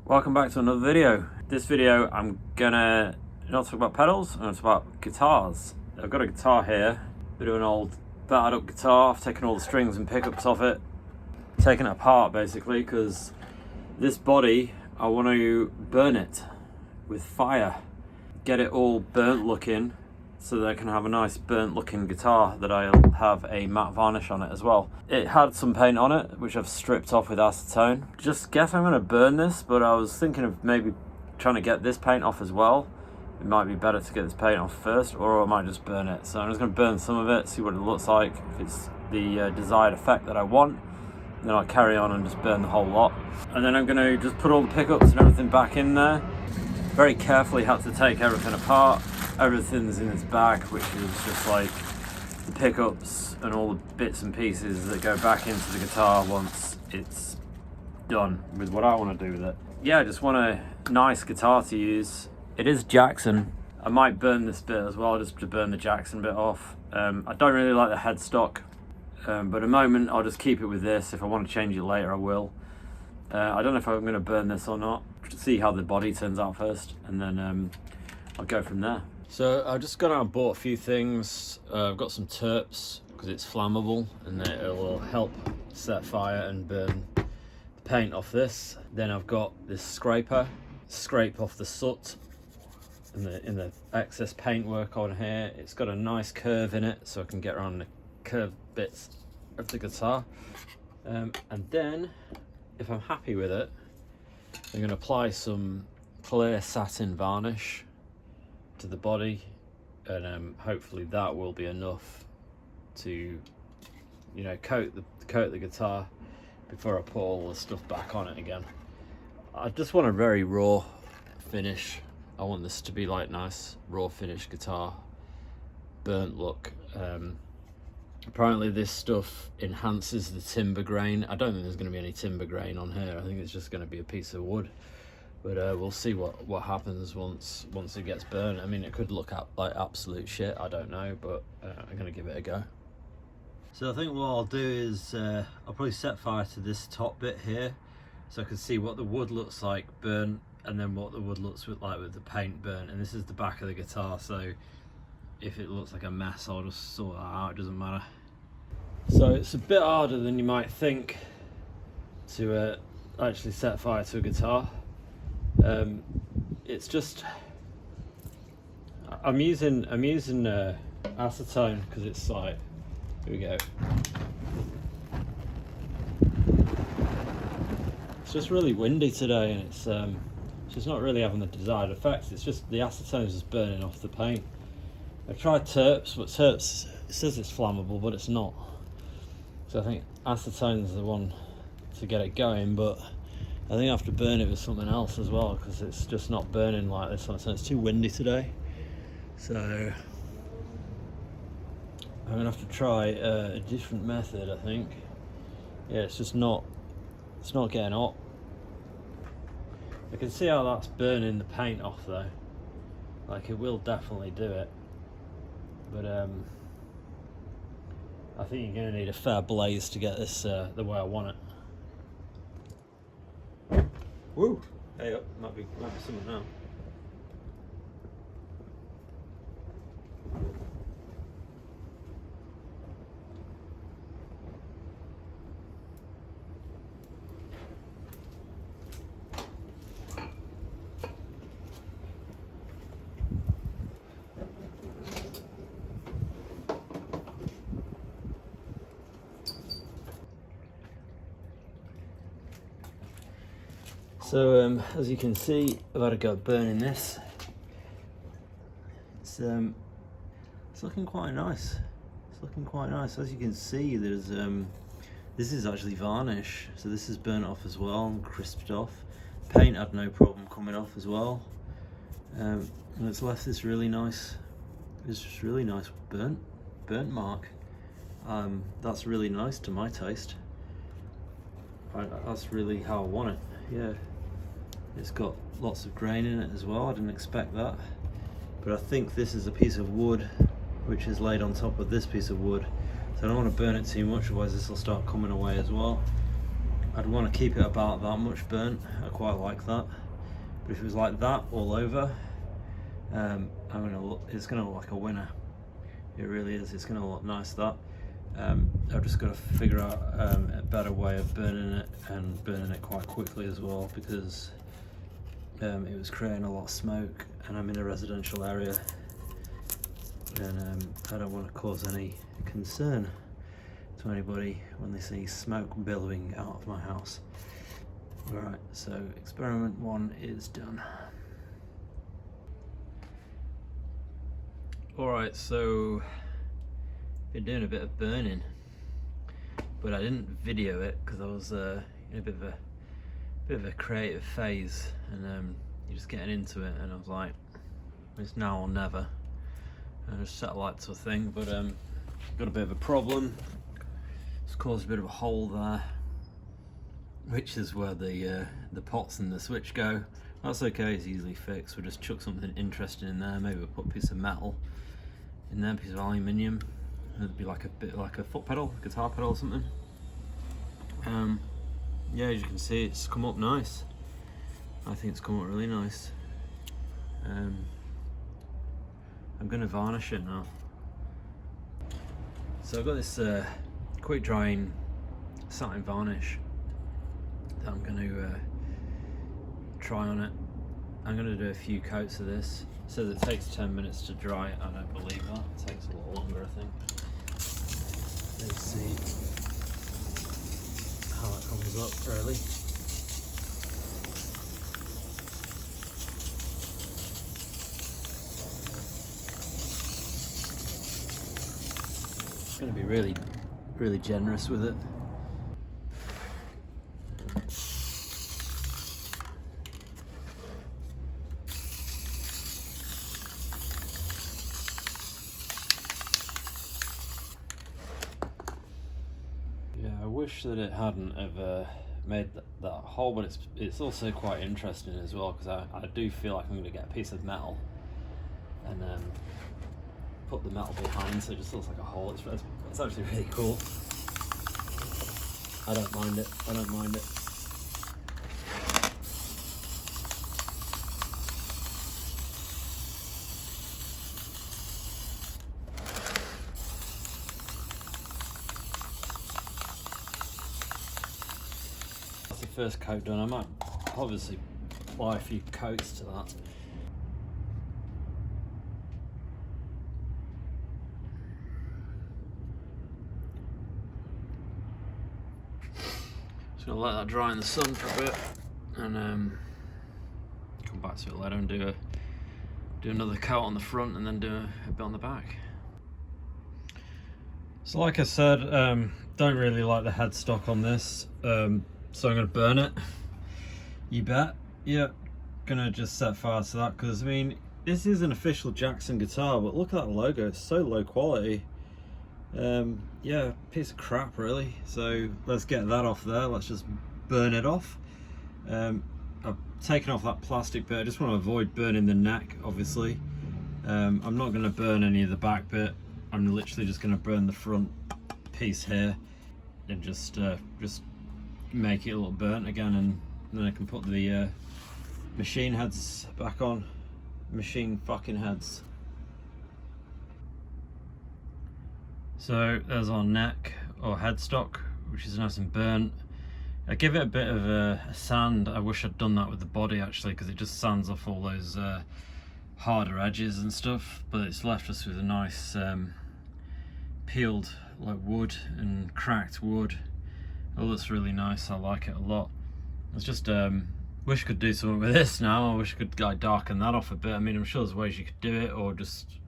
Welcome back to another video. This video I'm gonna not talk about pedals, I'm gonna talk about guitars. I've got a guitar here, bit of an old battered up guitar. I've taken all the strings and pickups off it, taken it apart basically because this body I want to burn it with fire, get it all burnt looking so that I can have a nice burnt looking guitar that I'll have a matte varnish on it as well. It had some paint on it which I've stripped off with acetone. Just guess I'm going to burn this, but I was thinking of maybe trying to get this paint off as well. It might be better to get this paint off first, or I might just burn it. So I'm just going to burn some of it, see what it looks like, if it's the desired effect that I want. Then I'll carry on and just burn the whole lot. And then I'm going to just put all the pickups and everything back in there. Very carefully had to take everything apart. Everything's in this bag, which is just like the pickups and all the bits and pieces that go back into the guitar once it's done with what I want to do with it. Yeah, I just want a nice guitar to use. It is Jackson. I might burn this bit as well, just to burn the Jackson bit off. I don't really like the headstock, but at the moment I'll just keep it with this. If I want to change it later, I will. I don't know if I'm going to burn this or not. Just see how the body turns out first, and then I'll go from there. So I've just gone out and bought a few things. I've got some terps because it's flammable and it will help set fire and burn the paint off this. Then I've got this scraper, scrape off the soot in the excess paintwork on here. It's got a nice curve in it so I can get around the curved bits of the guitar. And then if I'm happy with it, I'm going to apply some clear satin varnish to the body, and hopefully that will be enough to, you know, coat the guitar before I put all the stuff back on it again. I just want a very raw finish. I want this to be like nice raw finish guitar, burnt look. Apparently this stuff enhances the timber grain. I don't think there's going to be any timber grain on here. I think it's just going to be a piece of wood. But we'll see what happens once it gets burnt. I mean, it could look like absolute shit, I don't know, but I'm going to give it a go. So I think what I'll do is I'll probably set fire to this top bit here so I can see what the wood looks like burnt, and then what the wood looks like with the paint burnt. And this is the back of the guitar, so if it looks like a mess, I'll just sort that out, it doesn't matter. So it's a bit harder than you might think to actually set fire to a guitar. It's just I'm using acetone because it's like, here we go. It's just really windy today, and it's just not really having the desired effects. It's just the acetone is just burning off the paint. I've tried terps, but terps, it says it's flammable, but it's not. So I think acetone is the one to get it going, but I think I have to burn it with something else as well because it's just not burning like this on its own. It's too windy today, so I'm gonna have to try a different method. I think, yeah, it's not getting hot. I can see how that's burning the paint off though. Like, it will definitely do it, but I think you're gonna need a fair blaze to get this the way I want it. Woo! Hey up, might be something now. So as you can see, I've had a go burning this. It's looking quite nice. It's looking quite nice. As you can see, there's this is actually varnish, so this is burnt off as well and crisped off. Paint had no problem coming off as well, and it's left this really nice. It's just really nice burnt mark. That's really nice to my taste. That's really how I want it. Yeah. It's got lots of grain in it as well. I didn't expect that, but I think this is a piece of wood which is laid on top of this piece of wood, so I don't want to burn it too much, otherwise this will start coming away as well. I'd want to keep it about that much burnt. I quite like that. But if it was like that all over, it's gonna look like a winner. It really is. It's gonna look nice. That I've just got to figure out a better way of burning it, and burning it quite quickly as well, because it was creating a lot of smoke, and I'm in a residential area, and I don't want to cause any concern to anybody when they see smoke billowing out of my house. Alright, so experiment 1 is done. Alright, so been doing a bit of burning, but I didn't video it because I was in a bit of a creative phase, and you're just getting into it, and I was like, it's now or never. And I just set light to a thing, but got a bit of a problem. It's caused a bit of a hole there, which is where the pots and the switch go. That's okay, it's easily fixed. We'll just chuck something interesting in there. Maybe we'll put a piece of metal in there, a piece of aluminium. It'd be like a bit like a foot pedal, a guitar pedal or something. Yeah, as you can see, it's come up nice. I think it's come up really nice. I'm gonna varnish it now. So I've got this quick drying satin varnish that I'm going to try on it. I'm going to do a few coats of this. It says it takes 10 minutes to dry. I don't believe that. It takes a little longer, I think. Let's see how it comes up early. I'm going to be really generous with it. Yeah, I wish that it hadn't have made that hole, but it's also quite interesting as well, because I do feel like I'm going to get a piece of metal and put the metal behind, so it just looks like a hole. It's actually really cool. I don't mind it. I don't mind it. That's the first coat done. I might obviously apply a few coats to that. Just gonna let that dry in the sun for a bit, and come back to it later and do another coat on the front, and then do a bit on the back. So like I said, don't really like the headstock on this, so I'm gonna burn it. You bet. Yeah, gonna just set fire to that, because I mean, this is an official Jackson guitar, but look at that logo, it's so low quality. Yeah, piece of crap really. So let's get that off there. Let's just burn it off. I've taken off that plastic bit. I just want to avoid burning the neck, obviously. I'm not going to burn any of the back bit. I'm literally just going to burn the front piece here, and just make it a little burnt again, and then I can put the machine heads back on. Machine fucking heads. So there's our neck or headstock, which is nice and burnt. I give it a bit of a sand. I wish I'd done that with the body actually, because it just sands off all those harder edges and stuff, but it's left us with a nice peeled like wood and cracked wood. It looks really nice. I like it a lot. It's just wish I could do something with this now. I wish I could like darken that off a bit. I mean, I'm sure there's ways you could do it, or just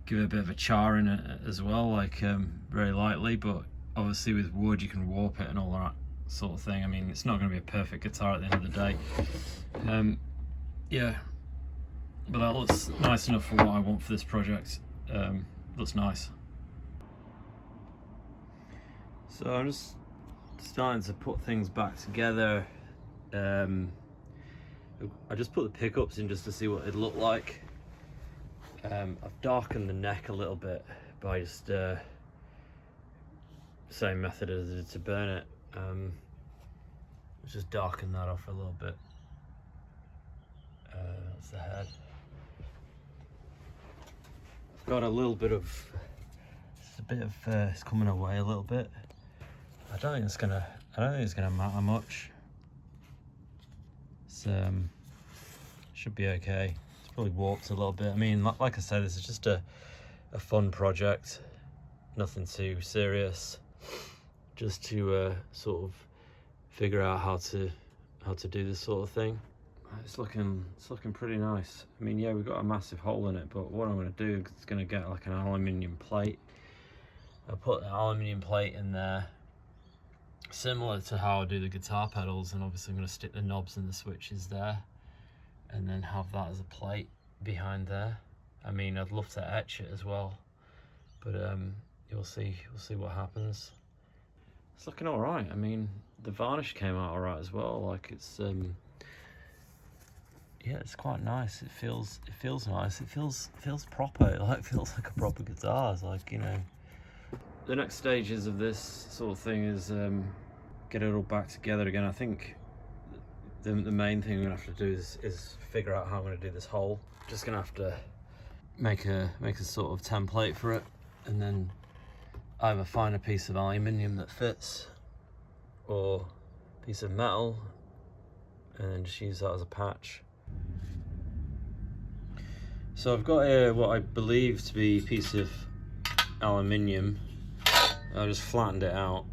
give it a bit of a char in it as well, like very lightly, but obviously with wood you can warp it and all that sort of thing. I mean, it's not going to be a perfect guitar at the end of the day. Yeah, but that looks nice enough for what I want for this project. Looks nice. So I'm just starting to put things back together. I just put the pickups in just to see what it'd look like. I've darkened the neck a little bit by just same method as I did to burn it. Let's just darken that off a little bit. That's the head. I've got a little bit of, it's coming away a little bit. I don't think it's gonna matter much. It's should be okay. It's probably warped a little bit. I mean, like I said, this is just a fun project, nothing too serious, just to sort of figure out how to do this sort of thing. It's looking pretty nice. I mean, yeah, we've got a massive hole in it, but what I'm going to do is going to get like an aluminium plate. I'll put the aluminium plate in there, similar to how I do the guitar pedals, and obviously I'm going to stick the knobs and the switches there, and then have that as a plate behind there. I mean, I'd love to etch it as well, but we'll see what happens. It's looking all right. I mean, the varnish came out all right as well. Like, it's yeah, it's quite nice. It feels nice. It feels proper. It feels like a proper guitar. It's like, you know. The next stages of this sort of thing is get it all back together again. I think the main thing I'm gonna have to do is figure out how I'm gonna do this hole. Just gonna have to make a sort of template for it, and then either find a piece of aluminium that fits, or a piece of metal, and then just use that as a patch. So I've got here what I believe to be a piece of aluminium. I just flattened it out,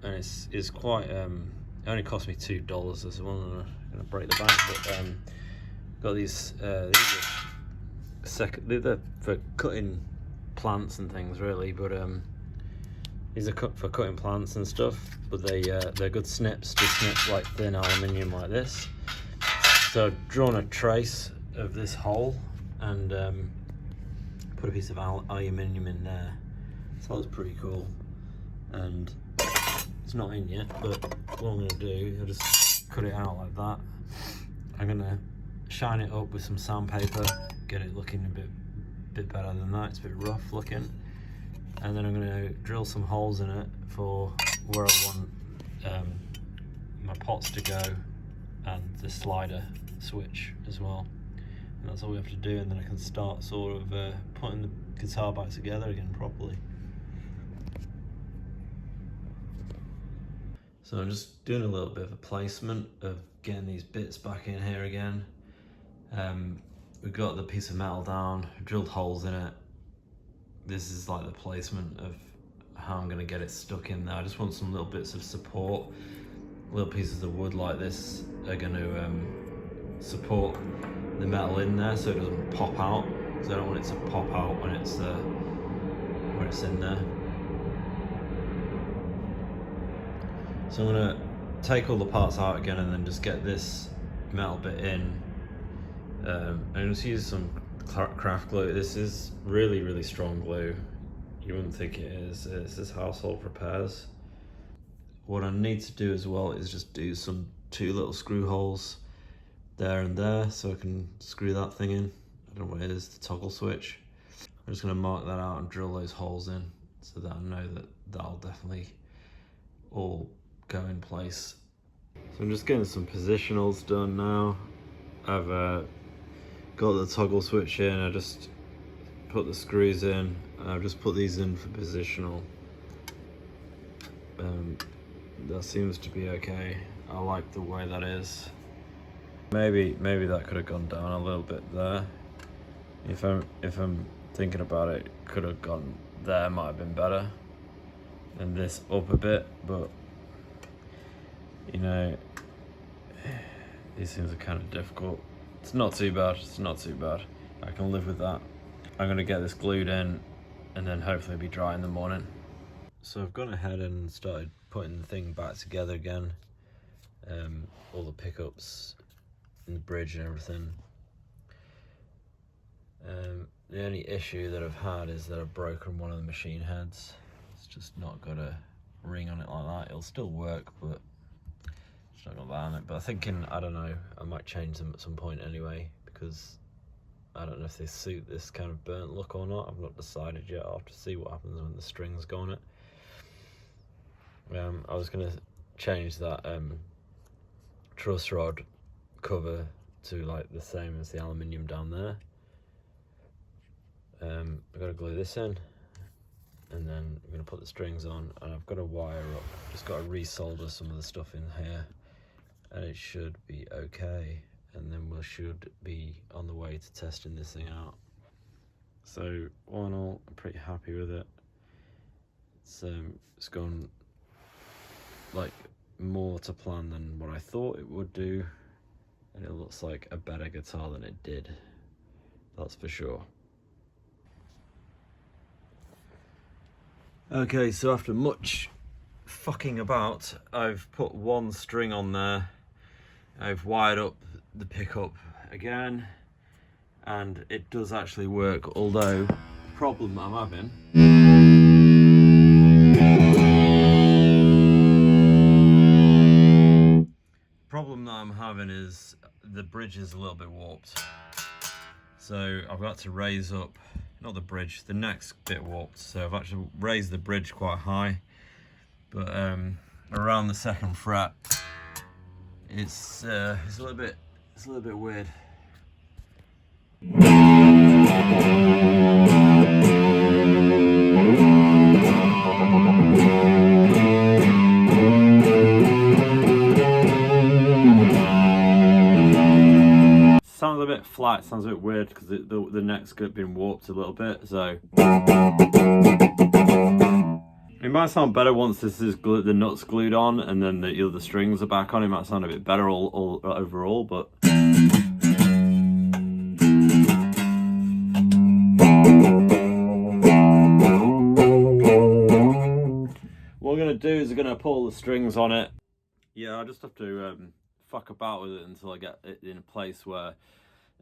and it's quite it only cost me $2 this one. I'm gonna break the bank, but got these are they're for cutting plants and things really, but these are for cutting plants and stuff, but they're good snips to snip like thin aluminium like this. So I've drawn a trace of this hole and put a piece of aluminium in there. So that was pretty cool, and it's not in yet, but what I'm going to do, I'll just cut it out like that. I'm going to shine it up with some sandpaper, get it looking a bit better than that. It's a bit rough looking, and then I'm going to drill some holes in it for where I want my pots to go, and the slider switch as well. And that's all we have to do, and then I can start sort of putting the guitar back together again properly. So I'm just doing a little bit of a placement of getting these bits back in here again. We've got the piece of metal down, drilled holes in it. This is like the placement of how I'm gonna get it stuck in there. I just want some little bits of support. Little pieces of wood like this are gonna support the metal in there so it doesn't pop out, because I don't want it to pop out when it's in there. So I'm gonna take all the parts out again and then just get this metal bit in. I'm just use some craft glue. This is really strong glue. You wouldn't think it is. This is Household Repairs. What I need to do as well is just do two little screw holes there and there, so I can screw that thing in. I don't know what it is, the toggle switch. I'm just gonna mark that out and drill those holes in, so that I know that that'll definitely all go in place. So I'm just getting some positionals done now. I've got the toggle switch in, I just put the screws in, and I've just put these in for positional. That seems to be okay. I like the way that is. Maybe that could have gone down a little bit there. If I'm thinking about it, could have gone there, might have been better. And this up a bit, but you know, these things are kind of difficult. It's not too bad, I can live with that. I'm gonna get this glued in and then hopefully be dry in the morning. So I've gone ahead and started putting the thing back together again. All the pickups and the bridge and everything. The only issue that I've had is that I've broken one of the machine heads. It's just not got a ring on it like that. It'll still work, but it's not got that on it. But I'm thinking, I don't know, I might change them at some point anyway, because I don't know if they suit this kind of burnt look or not. I've not decided yet. I'll have to see what happens when the strings go on it. I was gonna change that truss rod cover to like the same as the aluminium down there. I've got to glue this in, and then I'm going to put the strings on, and I've got to wire up. Just got to resolder some of the stuff in here, and it should be okay. And then we should be on the way to testing this thing out. So all in all, I'm pretty happy with it. It's gone like more to plan than what I thought it would do, and it looks like a better guitar than it did, that's for sure. Okay, so after much fucking about, I've put one string on there, I've wired up the pickup again, and it does actually work, although the problem I'm having is the bridge is a little bit warped. So I've got to raise up, not the bridge, the neck's a bit warped. So I've actually raised the bridge quite high, but around the second fret, it's a little bit weird. Sounds a bit flat, sounds a bit weird because the neck's been warped a little bit, so it might sound better once this is the nuts glued on and then the other strings are back on. It might sound a bit better all overall, but what we're gonna do is we're gonna pull the strings on it. Yeah, I just have to fuck about with it until I get it in a place where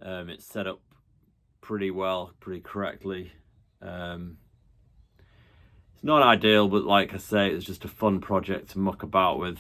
it's set up pretty well, pretty correctly. It's not ideal, but like I say, it's just a fun project to muck about with.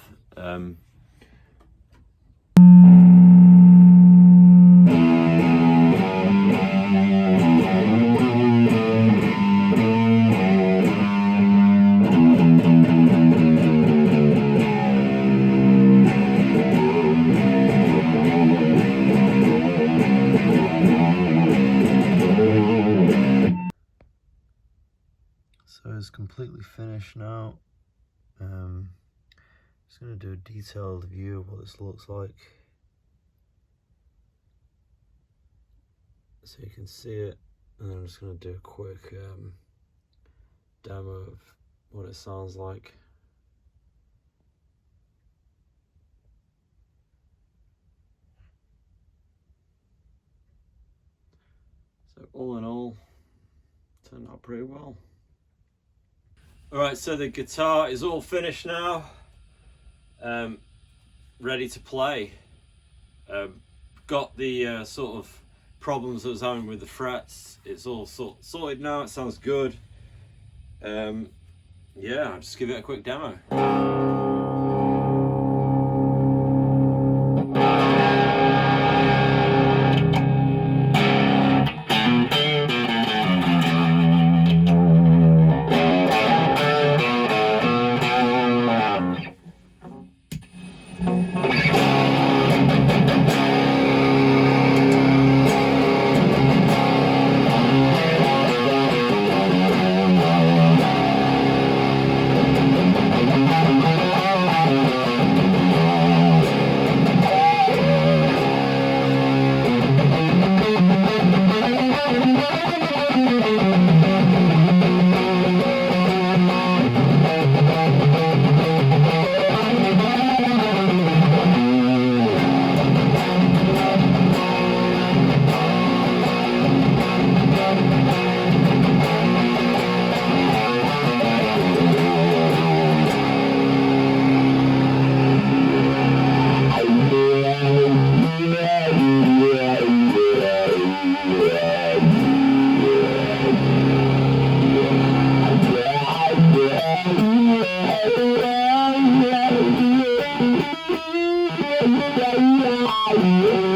So it's completely finished now. Just going to do a detailed view of what this looks like, so you can see it, and then I'm just going to do a quick demo of what it sounds like. So all in all, turned out pretty well. Alright, so the guitar is all finished now, ready to play. Got the sort of problems I was having with the frets, it's all sorted now, it sounds good. Yeah, I'll just give it a quick demo. Yeah.